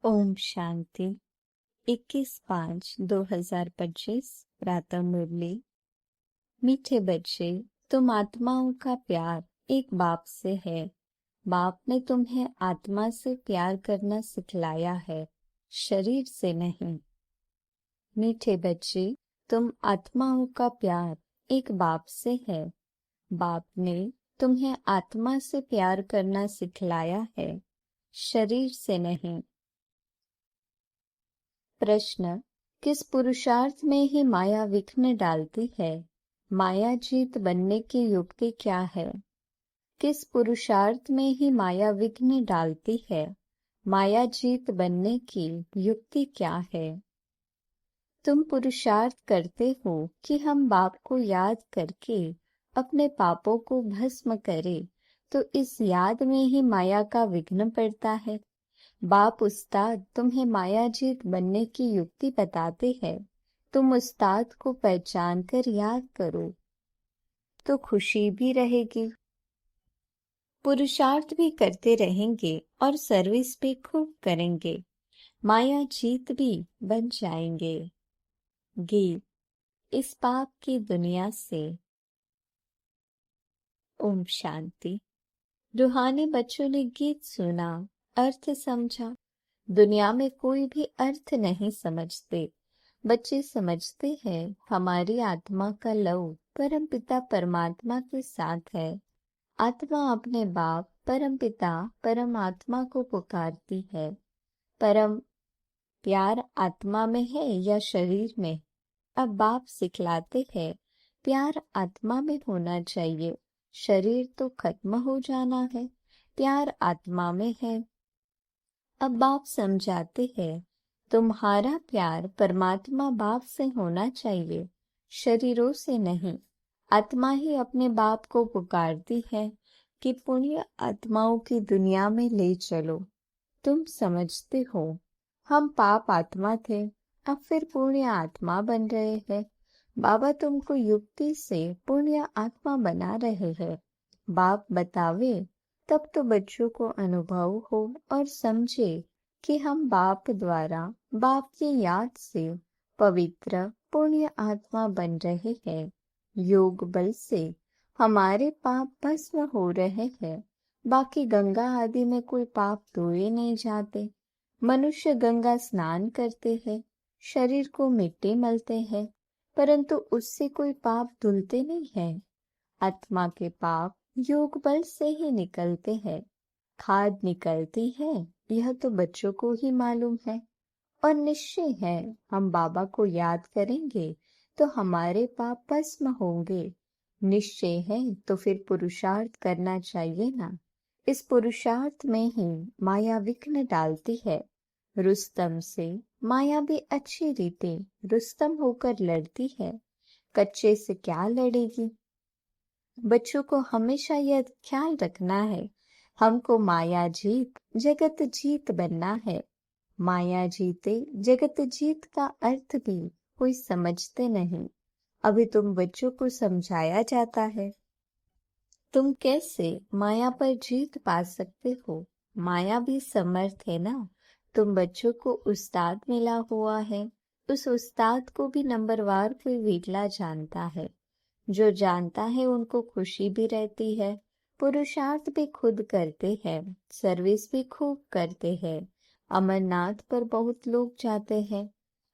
ओम शांति। 21/5/2025 प्रातः मुरली। मीठे बच्चे, तुम आत्माओं का प्यार एक बाप से है। बाप ने तुम्हें आत्मा से प्यार करना सिखलाया है, शरीर से नहीं। मीठे बच्चे, तुम आत्माओं का प्यार एक बाप से है। बाप ने तुम्हें आत्मा से प्यार करना सिखलाया है, शरीर से नहीं। प्रश्न: किस पुरुषार्थ में ही माया विघ्न डालती है? माया जीत बनने की युक्ति क्या है? किस पुरुषार्थ में ही माया विघ्न डालती है? माया जीत बनने की युक्ति क्या है? तुम पुरुषार्थ करते हो कि हम बाप को याद करके अपने पापों को भस्म करें, तो इस याद में ही माया का विघ्न पड़ता है। बाप उस्ताद तुम्हें माया जीत बनने की युक्ति बताते हैं। तुम उस्ताद को पहचान कर याद करो तो खुशी भी रहेगी, पुरुषार्थ भी करते रहेंगे और सर्विस भी खूब करेंगे, माया जीत भी बन जाएंगे। गीत। इस पाप की दुनिया से। ओम शांति। रूहानी बच्चों ने गीत सुना, अर्थ समझा। दुनिया में कोई भी अर्थ नहीं समझते। बच्चे समझते हैं हमारी आत्मा का लव परमपिता परमात्मा के साथ है। आत्मा अपने बाप परमपिता परमात्मा को पुकारती है। परम प्यार आत्मा में है या शरीर में? अब बाप सिखलाते हैं प्यार आत्मा में होना चाहिए, शरीर तो खत्म हो जाना है, प्यार आत्मा में है। अब बाप समझाते हैं तुम्हारा प्यार परमात्मा बाप से होना चाहिए, शरीरों से नहीं। आत्मा ही अपने बाप को पुकारती है कि पुण्य आत्माओं की दुनिया में ले चलो। तुम समझते हो हम पाप आत्मा थे, अब फिर पुण्य आत्मा बन रहे हैं। बाबा तुमको युक्ति से पुण्य आत्मा बना रहे हैं। बाप बतावे तब तो बच्चों को अनुभव हो और समझे कि हम बाप द्वारा बाप की याद से पवित्र पुण्य आत्मा बन रहे हैं। योग बल से हमारे पाप भस्म हो रहे हैं। बाकी गंगा आदि में कोई पाप धोए नहीं जाते। मनुष्य गंगा स्नान करते हैं, शरीर को मिट्टी मलते हैं, परंतु उससे कोई पाप धुलते नहीं है। आत्मा के पाप योग बल से ही निकलते हैं। खाद निकलती है यह तो बच्चों को ही मालूम है और निश्चय है हम बाबा को याद करेंगे तो हमारे पाप भस्म होंगे। निश्चय है तो फिर पुरुषार्थ करना चाहिए ना। इस पुरुषार्थ में ही माया विघ्न डालती है। रुस्तम से माया भी अच्छी रीति रुस्तम होकर लड़ती है, कच्चे से क्या लड़ेगी। बच्चों को हमेशा यह ख्याल रखना है हमको माया जीत जगत जीत बनना है। माया जीते जगत जीत का अर्थ भी कोई समझते नहीं। अभी तुम बच्चों को समझाया जाता है तुम कैसे माया पर जीत पा सकते हो। माया भी समर्थ है ना। तुम बच्चों को उस्ताद मिला हुआ है, उस उस्ताद को भी नंबरवार कोई विरला जानता है। जो जानता है उनको खुशी भी रहती है। पुरुषार्थ भी खुद करते हैं, सर्विस भी खूब करते हैं। अमरनाथ पर बहुत लोग जाते हैं।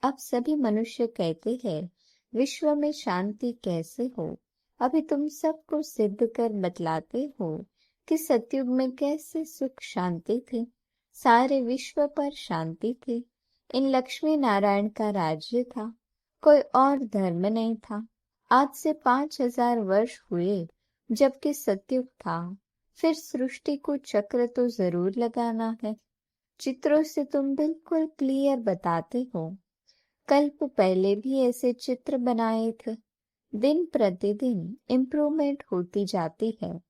अब सभी मनुष्य कहते हैं विश्व में शांति कैसे हो। अभी तुम सबको सिद्ध कर बतलाते हो कि सतयुग में कैसे सुख शांति थी, सारे विश्व पर शांति थी। इन लक्ष्मी नारायण का राज्य था, कोई और धर्म नहीं था। आज से 5000 वर्ष हुए जबकि सतयुग था। फिर सृष्टि को चक्र तो जरूर लगाना है। चित्रों से तुम बिल्कुल क्लियर बताते हो। कल्प पहले भी ऐसे चित्र बनाए थे। दिन प्रतिदिन इम्प्रूवमेंट होती जाती है।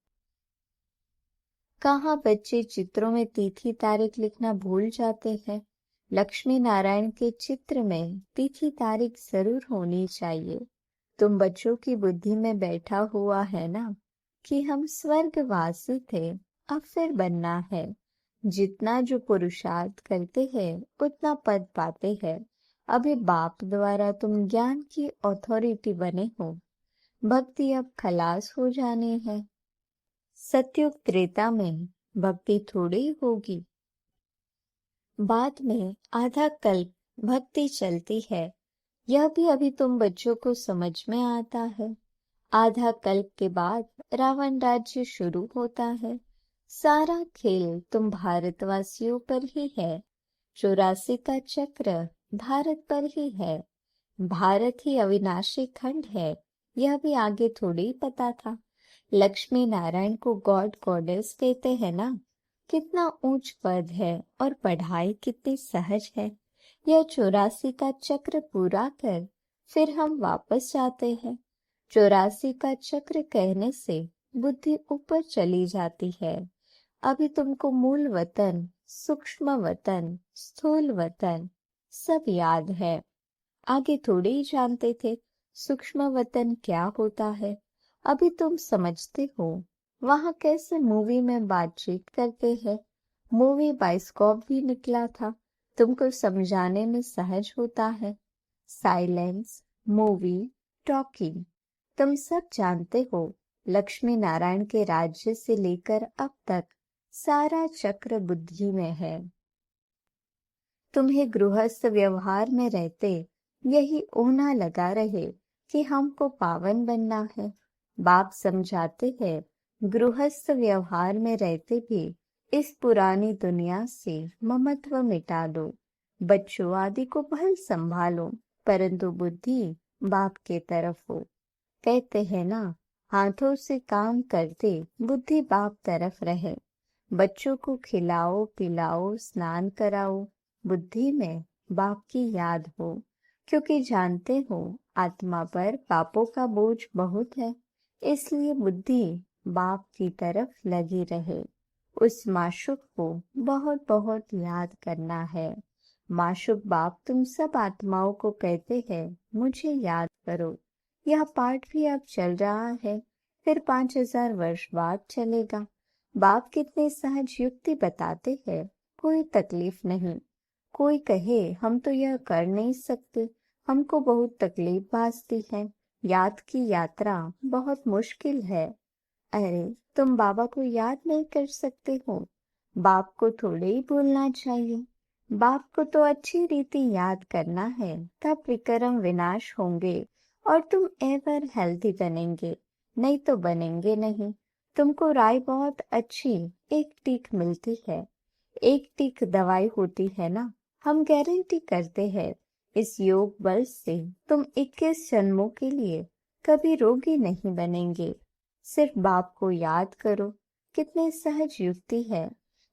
कहाँ बच्चे चित्रों में तिथि तारीख लिखना भूल जाते हैं। लक्ष्मी नारायण के चित्र में तिथि तारीख जरूर होनी चाहिए। तुम बच्चों की बुद्धि में बैठा हुआ है ना कि हम स्वर्गवासी थे, अब फिर बनना है। जितना जो पुरुषार्थ करते हैं उतना पद पाते हैं। अभी बाप द्वारा तुम ज्ञान की अथॉरिटी बने हो। भक्ति अब खलास हो जानी है। सतयुग त्रेता में भक्ति थोड़ी होगी। बाद में आधा कल्प भक्ति चलती है। यह भी अभी तुम बच्चों को समझ में आता है। आधा कल्प के बाद रावण राज्य शुरू होता है। सारा खेल तुम भारतवासियों पर ही है। 84 का चक्र भारत पर ही है। भारत ही अविनाशी खंड है। यह भी आगे थोड़ी पता था। लक्ष्मी नारायण को गॉड गॉडेस कहते हैं ना। कितना ऊंच पद है और पढ़ाई कितनी सहज है। यह 84 का चक्र पूरा कर फिर हम वापस जाते हैं। 84 का चक्र कहने से बुद्धि ऊपर चली जाती है। अभी तुमको मूल वतन, सूक्ष्म वतन, स्थूल वतन सब याद है। आगे थोड़े ही जानते थे सूक्ष्म वतन क्या होता है। अभी तुम समझते हो वहां कैसे मूवी में बातचीत करते हैं। मूवी बाइस्कोप भी निकला था। तुमको समझाने में सहज होता है। साइलेंस, मूवी, टॉकिंग तुम सब जानते हो। लक्ष्मी नारायण के राज्य से लेकर अब तक सारा चक्र बुद्धि में है। तुम्हें गृहस्थ व्यवहार में रहते यही ऊना लगा रहे कि हमको पावन बनना है। बाप समझाते हैं गृहस्थ व्यवहार में रहते भी इस पुरानी दुनिया से ममत्व मिटा दो। बच्चों आदि को भल संभालो परंतु बुद्धि बाप के तरफ हो। कहते हैं ना, हाथों से काम करते बुद्धि बाप तरफ रहे। बच्चों को खिलाओ पिलाओ स्नान कराओ, बुद्धि में बाप की याद हो। क्योंकि जानते हो आत्मा पर पापों का बोझ बहुत है। इसलिए बुद्धि बाप की तरफ लगी रहे। उस माशूक को बहुत बहुत याद करना है। माशूक बाप तुम सब आत्माओं को कहते हैं मुझे याद करो। यह पाठ भी अब चल रहा है, फिर 5000 वर्ष बाद चलेगा। बाप कितने सहज युक्ति बताते हैं, कोई तकलीफ नहीं। कोई कहे हम तो यह कर नहीं सकते, हमको बहुत तकलीफ भासती है, याद की यात्रा बहुत मुश्किल है। अरे तुम बाबा को याद नहीं कर सकते हो। बाप को थोड़े ही भूलना चाहिए। बाप को तो अच्छी रीति याद करना है, तब विक्रम विनाश होंगे और तुम एवर हेल्थी बनेंगे। नहीं तो बनेंगे नहीं। तुमको राय बहुत अच्छी एक टीक मिलती है। एक टीक दवाई होती है ना। हम गारंटी करते हैं इस योग बल से तुम 21 जन्मों के लिए कभी रोगी नहीं बनेंगे। सिर्फ बाप को याद करो। कितने सहज युक्ति है।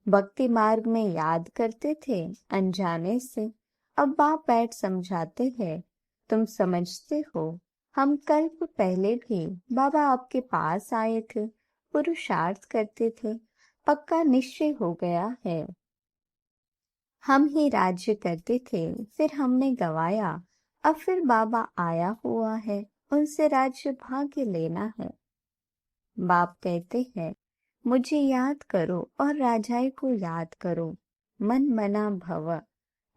भक्ति मार्ग में याद करते थे अनजाने से। अब बाप बैठ समझाते हैं। तुम समझते हो हम कल्प पहले भी बाबा आपके पास आए थे, पुरुषार्थ करते थे, पक्का निश्चय हो गया है। हम ही राज्य करते थे, फिर हमने गवाया। अब फिर बाबा आया हुआ है, उनसे राज्य भाग्य लेना है। बाप कहते हैं मुझे याद करो और राजाई को याद करो। मन मना भव,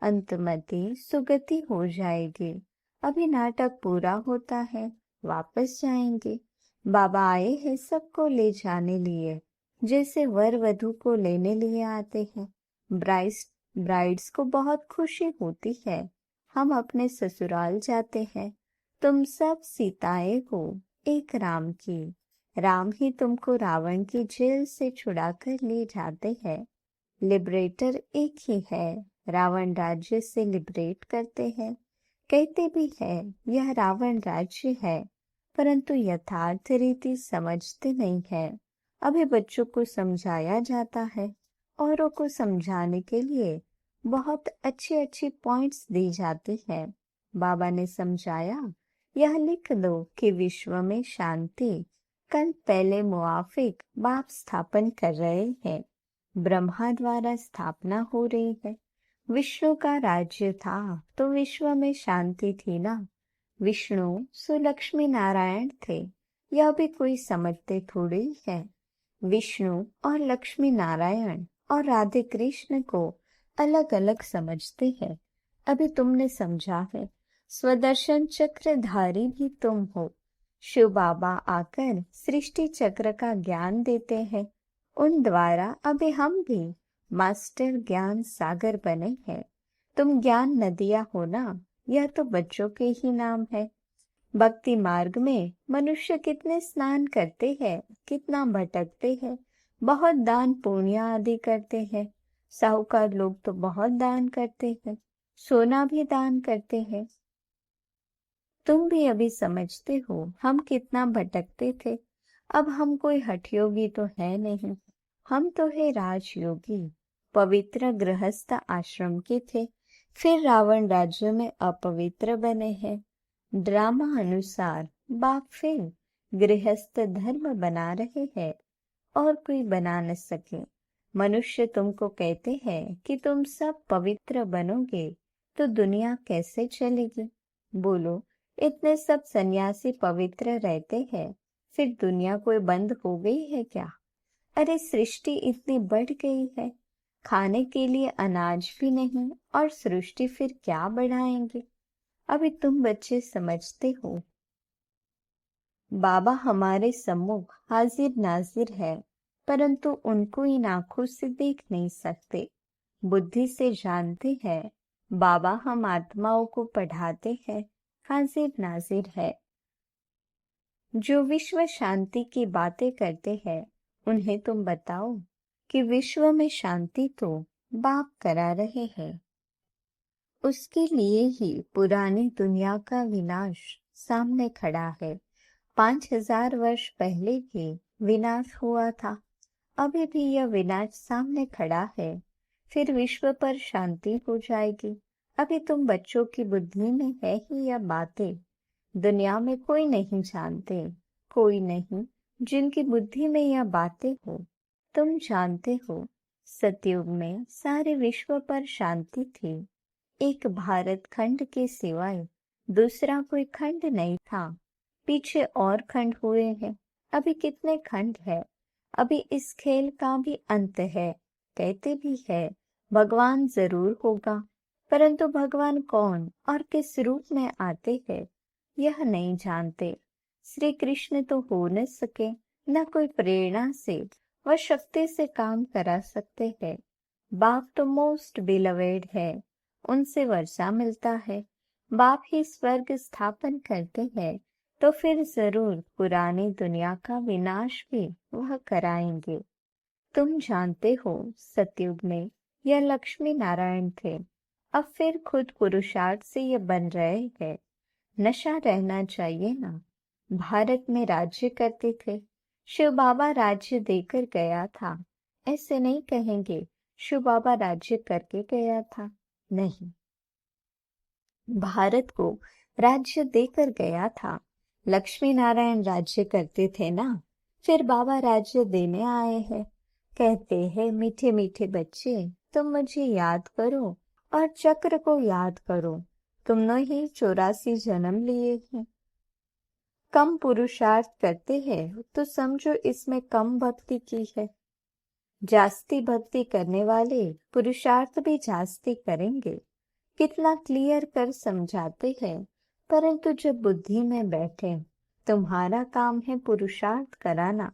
अंतमति सुगति हो जाएगी। अभी नाटक पूरा होता है, वापस जाएंगे। बाबा आए हैं सबको ले जाने लिए, जैसे वर वधू को लेने लिए आते हैं। ब्राइड्स को बहुत खुशी होती है। हम अपने ससुराल जाते हैं। तुम सब सीताएं हो एक राम की। राम ही तुमको रावण की जेल से छुड़ाकर ले जाते हैं। लिबरेटर एक ही है, रावण राज्य से लिबरेट करते हैं। कहते भी है यह रावण राज्य है, परंतु यथार्थ रीति समझते नहीं है। अभी बच्चों को समझाया जाता है। औरों को समझाने के लिए बहुत अच्छी अच्छी पॉइंट्स दी जाती है। बाबा ने समझाया, यह लिख दो कि विश्व में शांति कल पहले मुआफिक बाप स्थापन कर रहे हैं। ब्रह्मा द्वारा स्थापना हो रही है। विष्णु का राज्य था तो विश्व में शांति थी ना। विष्णु सो लक्ष्मी नारायण थे, यह भी कोई समझते थोड़ी है। विष्णु और लक्ष्मी नारायण और राधे कृष्ण को अलग अलग समझते हैं। अभी तुमने समझा है, स्वदर्शन चक्रधारी भी तुम हो। शिव बाबा आकर सृष्टि चक्र का ज्ञान देते हैं। उन द्वारा अभी हम भी मास्टर ज्ञान सागर बने हैं। तुम ज्ञान नदियां हो ना, यह तो बच्चों के ही नाम है। भक्ति मार्ग में मनुष्य कितने स्नान करते हैं, कितना भटकते हैं, बहुत दान पुण्य आदि करते हैं। साहूकार लोग तो बहुत दान करते हैं, सोना भी दान करते हैं। तुम भी अभी समझते हो हम कितना भटकते थे। अब हम कोई हठयोगी तो है नहीं, हम तो है राजयोगी। पवित्र गृहस्थ आश्रम के थे, फिर रावण राज्य में अपवित्र बने हैं। ड्रामा अनुसार बाप फिर गृहस्थ धर्म बना रहे हैं और कोई बना न सके। मनुष्य तुमको कहते हैं कि तुम सब पवित्र बनोगे तो दुनिया कैसे चलेगी? बोलो, इतने सब सन्यासी पवित्र रहते हैं, फिर दुनिया कोई बंद हो गई है क्या? अरे सृष्टि इतनी बढ़ गई है, खाने के लिए अनाज भी नहीं और सृष्टि फिर क्या बढ़ाएंगे? अभी तुम बच्चे समझते हो, बाबा हमारे सम्मुख हाजिर नाजिर है, परंतु उनको इन आंखों से देख नहीं सकते। बुद्धि से जानते हैं बाबा हम आत्माओं को पढ़ाते हैं, हाजिर नाजिर है। जो विश्व शांति की बातें करते हैं, उन्हें तुम बताओ कि विश्व में शांति तो बाप करा रहे हैं। उसके लिए ही पुरानी दुनिया का विनाश सामने खड़ा है। 5000 वर्ष पहले ही विनाश हुआ था, अभी भी यह विनाश सामने खड़ा है, फिर विश्व पर शांति हो जाएगी। अभी तुम बच्चों की बुद्धि में है ही यह बातें, दुनिया में कोई नहीं जानते, कोई नहीं जिनकी बुद्धि में यह बातें हो। तुम जानते हो, सतयुग में सारे विश्व पर शांति थी। एक भारत खंड के सिवाय दूसरा कोई खंड नहीं था। पीछे और खंड हुए हैं, अभी कितने खंड है? अभी इस खेल का भी अंत है। कहते भी है भगवान जरूर होगा, परंतु भगवान कौन और किस रूप में आते हैं यह नहीं जानते। श्री कृष्ण तो हो न सके, न कोई प्रेरणा से व शक्ति से काम करा सकते हैं। बाप तो मोस्ट बिलवेड है, उनसे वर्षा मिलता है। बाप ही स्वर्ग स्थापन करते हैं, तो फिर जरूर पुरानी दुनिया का विनाश भी वह कराएंगे। तुम जानते हो, सतयुग में यह लक्ष्मी नारायण थे, अब फिर खुद पुरुषार्थ से ये बन रहे हैं। नशा रहना चाहिए ना। भारत में राज्य करते थे, शिव बाबा राज्य देकर गया था, ऐसे नहीं कहेंगे शिव बाबा राज्य करके गया था। नहीं, भारत को राज्य देकर गया था। लक्ष्मी नारायण राज्य करते थे ना, फिर बाबा राज्य देने आए हैं। कहते हैं मीठे मीठे बच्चे, तुम मुझे याद करो और चक्र को याद करो, तुमने ही 84 जन्म लिए हैं। कम पुरुषार्थ करते हैं तो समझो इसमें कम भक्ति की है। जास्ती भक्ति करने वाले पुरुषार्थ भी जास्ती करेंगे। कितना क्लियर कर समझाते हैं, परंतु जब बुद्धि में बैठे, तुम्हारा काम है पुरुषार्थ कराना।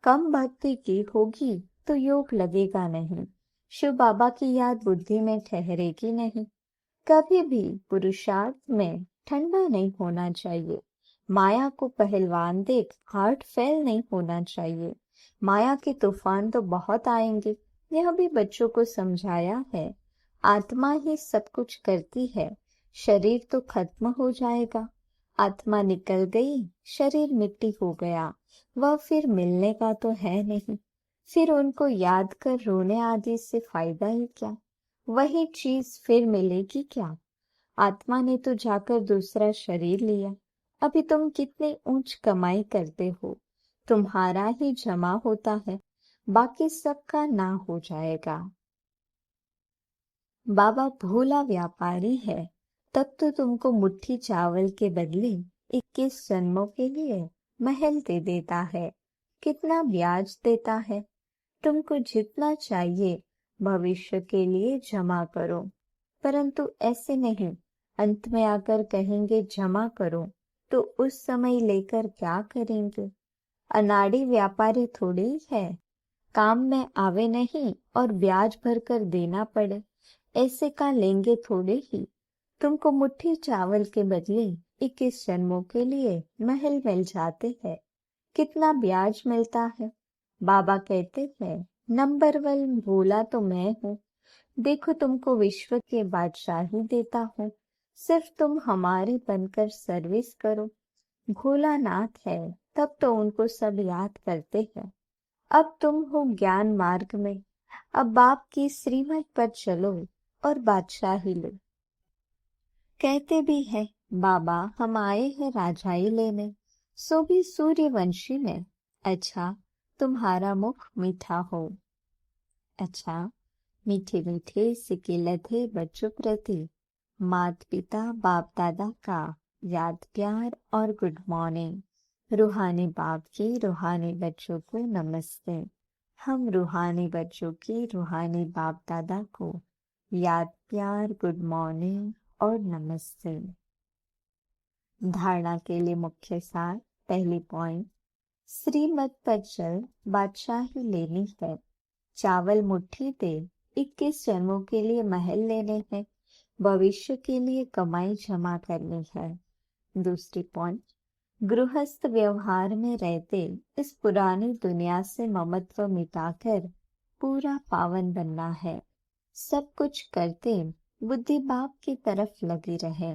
कम भक्ति की होगी तो योग लगेगा नहीं, शिव बाबा की याद बुद्धि में ठहरेगी नहीं। कभी भी पुरुषार्थ में ठंडा नहीं होना चाहिए। माया को पहलवान देख हार्ट फेल नहीं होना चाहिए। माया के तूफान तो बहुत आएंगे, यह भी बच्चों को समझाया है। आत्मा ही सब कुछ करती है, शरीर तो खत्म हो जाएगा। आत्मा निकल गई, शरीर मिट्टी हो गया, वह फिर मिलने का तो है नहीं। फिर उनको याद कर रोने आदि से फायदा ही क्या? वही चीज फिर मिलेगी क्या? आत्मा ने तो जाकर दूसरा शरीर लिया। अभी तुम कितनी ऊंच कमाई करते हो, तुम्हारा ही जमा होता है, बाकी सबका ना हो जाएगा। बाबा भोला व्यापारी है, तब तो तुमको मुट्ठी चावल के बदले 21 जन्मों के लिए महल दे देता है। कितना ब्याज देता है? तुमको जितना चाहिए भविष्य के लिए जमा करो, परंतु ऐसे नहीं अंत में आकर कहेंगे जमा करो, तो उस समय लेकर क्या करेंगे? अनाड़ी व्यापारी थोड़ी है, काम में आवे नहीं और ब्याज भरकर देना पड़े, ऐसे का लेंगे थोड़े ही। तुमको मुट्ठी चावल के बदले 21 जन्मों के लिए महल मिल जाते हैं, कितना ब्याज मिलता है। बाबा कहते हैं नंबर वन भोला तो मैं हूँ, देखो तुमको विश्व के बादशाही देता हूँ, सिर्फ तुम हमारे बनकर सर्विस करो। भोलानाथ है तब तो उनको सब याद करते हैं। अब तुम हो ज्ञान मार्ग में, अब बाप की श्रीमत पर चलो और बादशाही लो। कहते भी है बाबा हम आए हैं राजाई लेने, सो भी सूर्यवंशी में। अच्छा तुम्हारा मुख मीठा हो। अच्छा मीठे मीठे सिके लधे बच्चों प्रति माता पिता बाप दादा का याद प्यार और गुड मॉर्निंग। रूहानी बाप की रूहानी बच्चों को नमस्ते। हम रूहानी बच्चों की रूहानी बाप दादा को याद प्यार गुड मॉर्निंग और नमस्ते। धारणा के लिए मुख्य सार। पहली पॉइंट, श्रीमत पर चल बादशाही लेनी है। चावल मुट्ठी दे, 21 जन्मों के लिए महल लेने हैं, भविष्य के लिए कमाई जमा करनी है। दूसरी पॉइंट, गृहस्थ व्यवहार में रहते इस पुरानी दुनिया से ममत्व मिटाकर पूरा पावन बनना है। सब कुछ करते बुद्धि बाप की तरफ लगी रहे।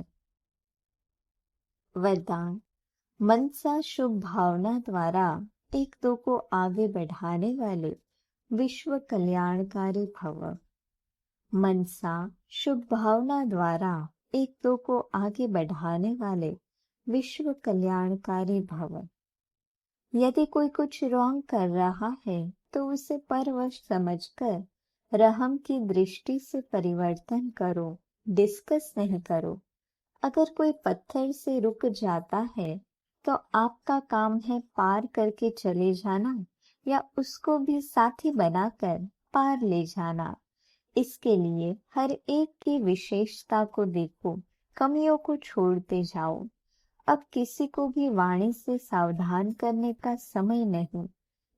वरदान, मनसा शुभ भावना द्वारा एक दो को आगे बढ़ाने वाले विश्व कल्याणकारी भव। मनसा शुभ भावना द्वारा एक दो को आगे बढ़ाने वाले विश्व कल्याणकारी भव। यदि कोई कुछ रॉन्ग कर रहा है तो उसे परवश समझकर रहम की दृष्टि से परिवर्तन करो, डिस्कस नहीं करो। अगर कोई पत्थर से रुक जाता है तो आपका काम है पार करके चले जाना या उसको भी साथी बनाकर पार ले जाना। इसके लिए हर एक की विशेषता को देखो, कमियों को छोड़ते जाओ। अब किसी को भी वाणी से सावधान करने का समय नहीं,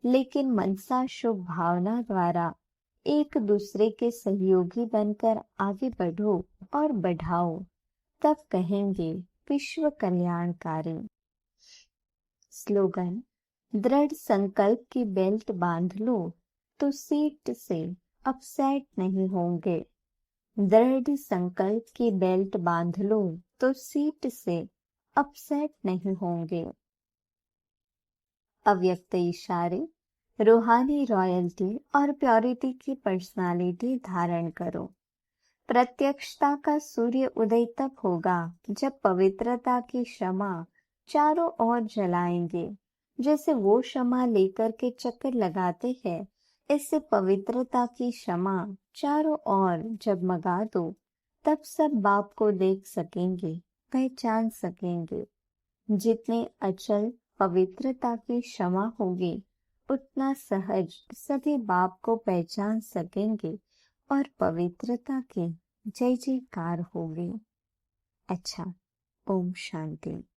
लेकिन मनसा शुभ भावना द्वारा एक दूसरे के सहयोगी बनकर आगे बढ़ो और बढ़ाओ, तब कहेंगे विश्व कल्याणकारी। स्लोगन, दृढ़ संकल्प की बेल्ट बांध लो तो सीट से अपसेट नहीं होंगे। दृढ़ संकल्प की बेल्ट बांध लो तो सीट से अपसेट नहीं होंगे। अव्यक्त इशारे, रूहानी रॉयल्टी और प्योरिटी की पर्सनालिटी धारण करो। प्रत्यक्षता का सूर्य उदय तब होगा जब पवित्रता की शमा चारों ओर जलाएंगे। जैसे वो शमा लेकर के चक्कर लगाते हैं, इससे पवित्रता की शमा चारों ओर जगमगा दो, तब सब बाप को देख सकेंगे, पहचान सकेंगे। जितने अचल पवित्रता की क्षमा होगी, उतना सहज सभी बाप को पहचान सकेंगे और पवित्रता की जय जयकार होगी। अच्छा, ओम शांति।